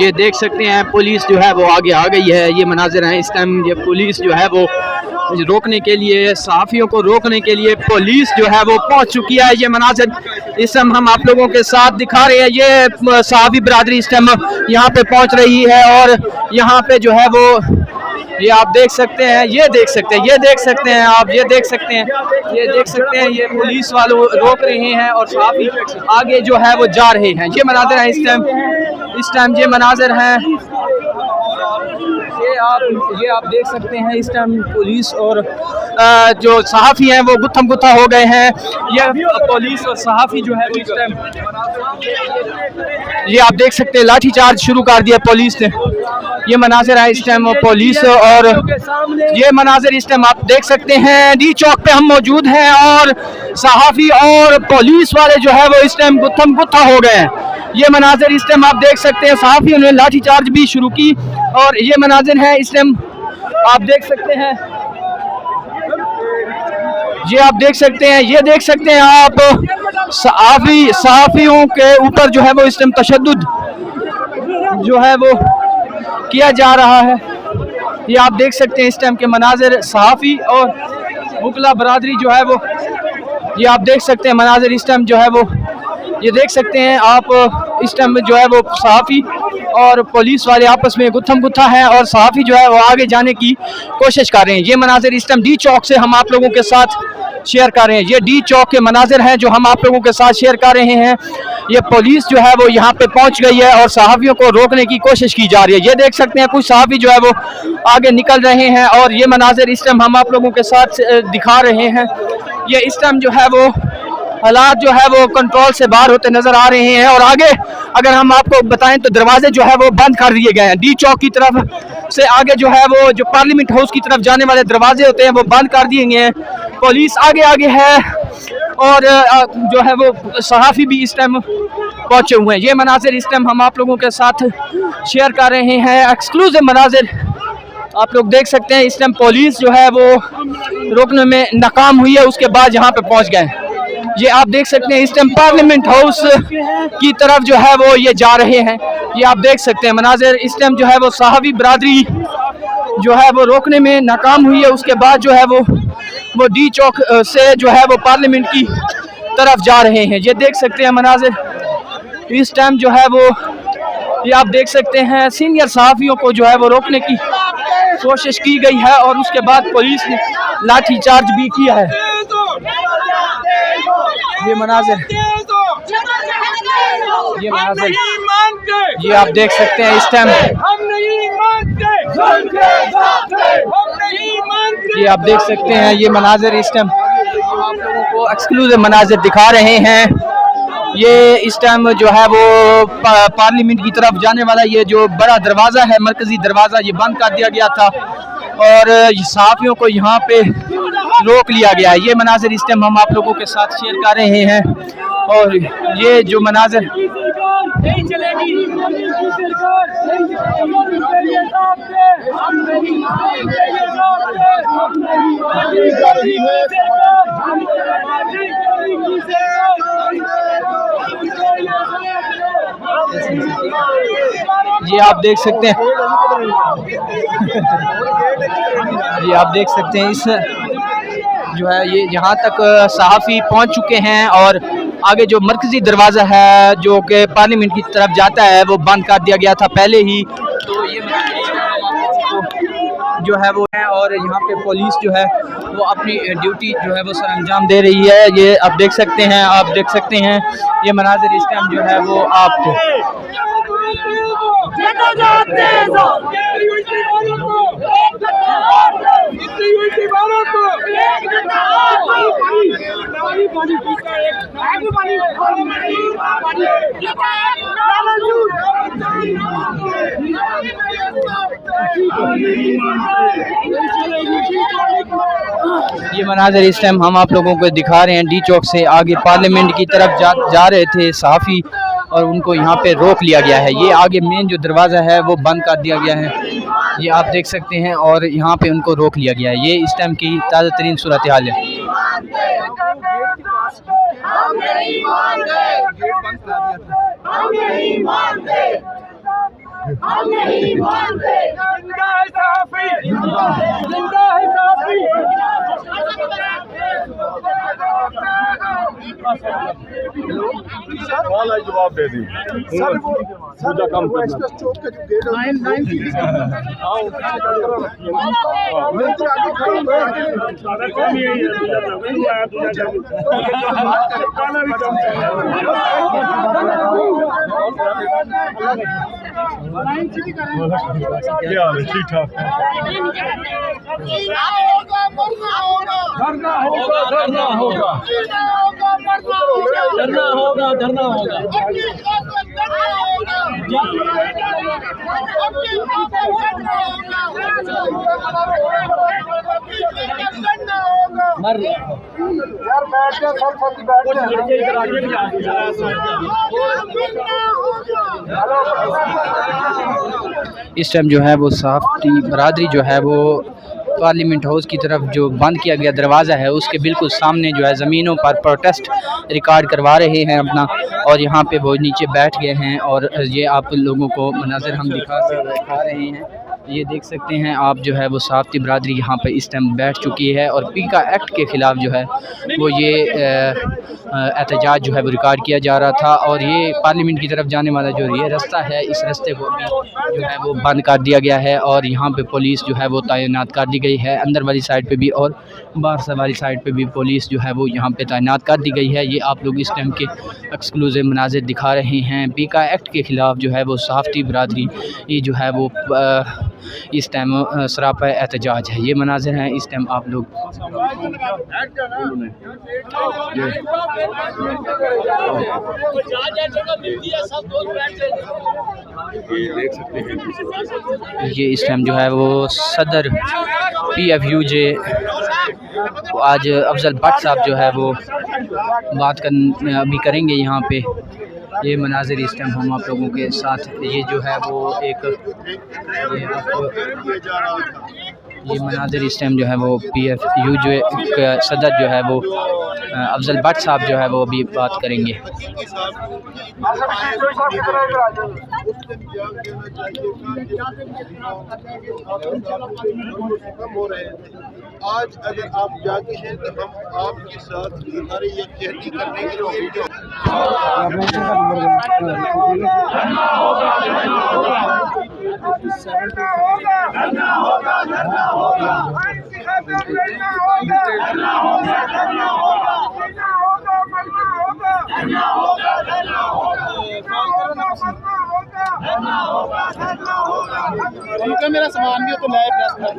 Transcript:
ये देख सकते हैं पुलिस जो है वो आगे आ गई है। ये मनाजिर हैं इस टाइम। ये पुलिस जो है वो रोकने के लिए, सहाफ़ियों को रोकने के लिए पुलिस जो है वो पहुंच चुकी है। ये मनाजिर इस टाइम हम आप लोगों के साथ दिखा रहे हैं। ये सहाफ़ी बिरादरी इस टाइम यहाँ पे पहुंच रही है और यहाँ पे जो है वो ये आप देख सकते हैं, ये देख सकते हैं, ये देख सकते हैं आप, ये देख सकते हैं, ये देख सकते हैं। ये पुलिस वालों रोक रहे हैं और सहाफ़ी आगे जो है वो जा रहे हैं। ये मनाजिर हैं इस टाइम ये मनाजिर हैं। ये आप देख सकते हैं इस टाइम पुलिस और जो सहाफ़ी हैं वो गुत्थम गुत्था हो गए हैं। ये पुलिस और सहाफ़ी जो है वो इस टाइम ये आप देख सकते हैं लाठी चार्ज शुरू कर दिया पुलिस ने। ये मनाजिर है इस टाइम पुलिस और ये मनाजिर इस टाइम आप देख सकते हैं। डी चौक पे हम मौजूद हैं और सहाफ़ी और पुलिस वाले जो है वो इस टाइम गुत्थम गुत्था हो गए हैं। ये मनाजिर इस टाइम आप देख सकते हैं। सहाफ़ियों ने लाठी चार्ज भी शुरू की और ये मनाजिर है इस टाइम आप देख सकते हैं। ये आप देख सकते हैं, ये देख सकते हैं आप सहाफ़ियों के ऊपर जो है वो इस टाइम तशद्दुद जो है वो किया जा रहा है। ये आप देख सकते हैं इस टाइम के मनाजिर। सहाफ़ी और वकला बरादरी जो है वो ये आप देख सकते हैं मनाजिर इस टाइम जो है वो ये देख सकते हैं आप। इस टाइम जो है वो सहाफ़ी और पुलिस वाले आपस में गुत्थम गुत्था है और सहाफ़ी जो है वो आगे जाने की कोशिश कर रहे हैं। ये मनाजिर इस टाइम डी चौक से हम आप लोगों के साथ शेयर कर रहे हैं। ये डी चौक के मनाजिर हैं जो हम आप लोगों के साथ शेयर कर रहे हैं। ये पुलिस जो है वो यहाँ पे पहुँच गई है और सहाफ़ियों को रोकने की कोशिश की जा रही है। ये देख सकते हैं कुछ सहाफ़ी जो है वो आगे निकल रहे हैं और ये मनाजिर इस टाइम हम आप लोगों के साथ दिखा रहे हैं। ये इस टाइम जो है वो हालात जो है वो कंट्रोल से बाहर होते नजर आ रहे हैं और आगे अगर हम आपको बताएं तो दरवाजे जो है वो बंद कर दिए गए हैं। डी चौक की तरफ से आगे जो है वो जो पार्लियामेंट हाउस की तरफ जाने वाले दरवाजे होते हैं वो बंद कर दिए गए हैं। पुलिस आगे आगे है और जो है वो सहाफ़ी भी इस टाइम पहुंचे हुए हैं। ये मनाजिर इस टाइम हम आप लोगों के साथ शेयर कर रहे हैं, एक्सक्लूसिव मनाजिर आप लोग देख सकते हैं। इस टाइम पुलिस जो है वो रोकने में नाकाम हुई है, उसके बाद यहाँ पे पहुंच गए। ये आप देख सकते हैं इस टाइम पार्लियामेंट हाउस की तरफ जो है वो ये जा रहे हैं। ये आप देख सकते हैं मनाजिर। इस टाइम जो है वो सहाफ़ी बिरादरी जो है वो रोकने में नाकाम हुई है, उसके बाद जो है वो डी चौक से जो है वो पार्लियामेंट की तरफ जा रहे हैं। ये देख सकते हैं मनाजिर। इस टाइम जो है वो ये आप देख सकते हैं सीनियर सहाफ़ियों को जो है वो रोकने की कोशिश की गई है और उसके बाद पुलिस ने लाठी चार्ज भी किया है। ये मनाजिर ये आप देख सकते हैं इस टाइम। ये आप देख सकते हैं ये मनाजिर इस टाइम आप लोगों को एक्सक्लूसिव मनाजिर दिखा रहे हैं। ये इस टाइम जो है वो पार्लियामेंट की तरफ जाने वाला ये जो बड़ा दरवाज़ा है, मरकज़ी दरवाज़ा, ये बंद कर दिया गया था और सहाफ़ियों को यहाँ पे रोक लिया गया है। ये मनाजिर इस टाइम हम आप लोगों के साथ शेयर कर रहे हैं और ये जो मनाजिर ये आप देख सकते हैं ये आप देख सकते हैं इस जो है ये यहाँ तक सहाफ़ी पहुँच चुके हैं और आगे जो मरकज़ी दरवाज़ा है जो कि पार्लियामेंट की तरफ जाता है वो बंद कर दिया गया था पहले ही। तो ये जो है वो है और यहाँ पे पुलिस जो है वो अपनी ड्यूटी जो है वो सर अंजाम दे रही है। ये आप देख सकते हैं, आप देख सकते हैं ये मनाजिर इस टाइम जो है वो आपको ये मनाज़र इस टाइम हम आप लोगों को दिखा रहे हैं। डी चौक से आगे पार्लियामेंट की तरफ जा रहे थे सहाफ़ी और उनको यहाँ पे रोक लिया गया है। ये आगे मेन जो दरवाज़ा है वो बंद कर दिया गया है, ये आप देख सकते हैं और यहाँ पे उनको रोक लिया गया है। ये इस टाइम की ताज़ा तरीन सूरत हाल है। हम नहीं मानते। जिंदा है सहाफ़ी, जिंदा है सहाफ़ी। जवाब दे दी सर वो एक्सप्रेस चौक का जो गेट है 9 क्या हाल है? ठीक ठाक धरना होगा, धरना होगा, धरना होगा, धरना होगा। यार बैठ जा सर सर बैठ इस टाइम जो है वो सहाफ़ी बरादरी जो है वो पार्लियामेंट हाउस की तरफ जो बंद किया गया दरवाज़ा है उसके बिल्कुल सामने जो है ज़मीनों पर प्रोटेस्ट रिकॉर्ड करवा रहे हैं अपना, और यहाँ पे वो नीचे बैठ गए हैं। और ये आप लोगों को मनाज़र हम दिखा रहे हैं, ये देख सकते हैं आप जो है वो सहाफ़ी बरादरी यहाँ पे इस टाइम बैठ चुकी है। और पीका एक्ट के ख़िलाफ़ जो है वो ये एहतजाज जो है वो रिकॉर्ड किया जा रहा था। और ये पार्लियामेंट की तरफ जाने वाला जो ये रास्ता है, इस रास्ते को भी जो है वो बंद कर दिया गया है और यहाँ पे पुलिस जो है वो तैनात कर दी गई है, अंदर वाली साइड पे भी और बाहर से वाली साइड पे भी पुलिस जो है वो यहाँ पे तैनात कर दी गई है। ये आप लोग इस टाइम के एक्सक्लूसिव मनाज़िर दिखा रहे हैं। पीका एक्ट के ख़िलाफ़ जो है वो सहाफ़ी बरादरी ये जो है वो इस टाइम सरापा एहतजाज है। ये मनाज़िर हैं इस टाइम आप लोग देख सकते हैं। ये इस टाइम जो है वो सदर PFUJ आज अफजल भट्ट साहब जो है वो बात अभी करेंगे यहाँ पे। ये मनाज़िर इस टाइम हम आप लोगों के साथ, ये जो है वो एक ये मनाज़िर इस टाइम जो है वो PFUJ का सदर जो है वो अफजल भट्ट साहब जो है वो अभी बात करेंगे। आज अगर आप जाते हैं तो हम आपके साथ हमारे यकीनी करने के लिए उनका मेरा सामान भी हो तो लाइव प्रेस कर